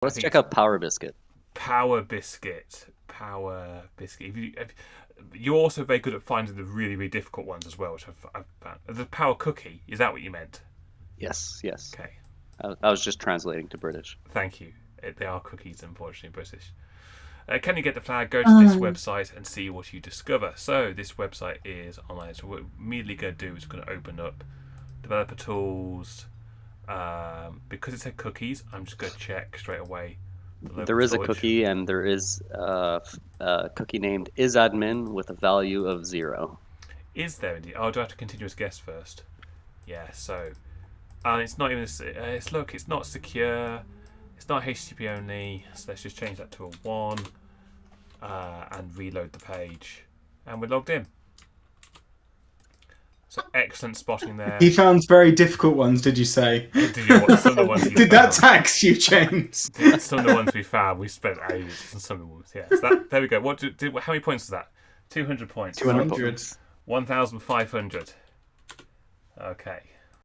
Let's check out Power Biscuit. Power Biscuit. You're also very good at finding the really, really difficult ones as well, which I've found. The Power Cookie, is that what you meant? Yes, yes. Okay, I was just translating to British. thank you. They are cookies, unfortunately, British. Can you get the flag? Go to this website and see what you discover. So this website is online. So what we're immediately going to do is going to open up developer tools. Because it said cookies, I'm just going to check straight away. There is a cookie, and there is a cookie named isadmin with a value of 0. Is there indeed? Oh, do I have to continuous guess first? Yeah. So, and it's not even. It's not secure. It's not HTTP only. So let's just change that to a 1 and reload the page, and we're logged in. So excellent spotting there. He found very difficult ones, did you say? Did you want some of the ones he Did found? that tax you, James? Some of the ones we found, we spent ages on some of the ones. Yeah, so there we go. How many points was that? 200 points. 200 points. 1,500. Okay.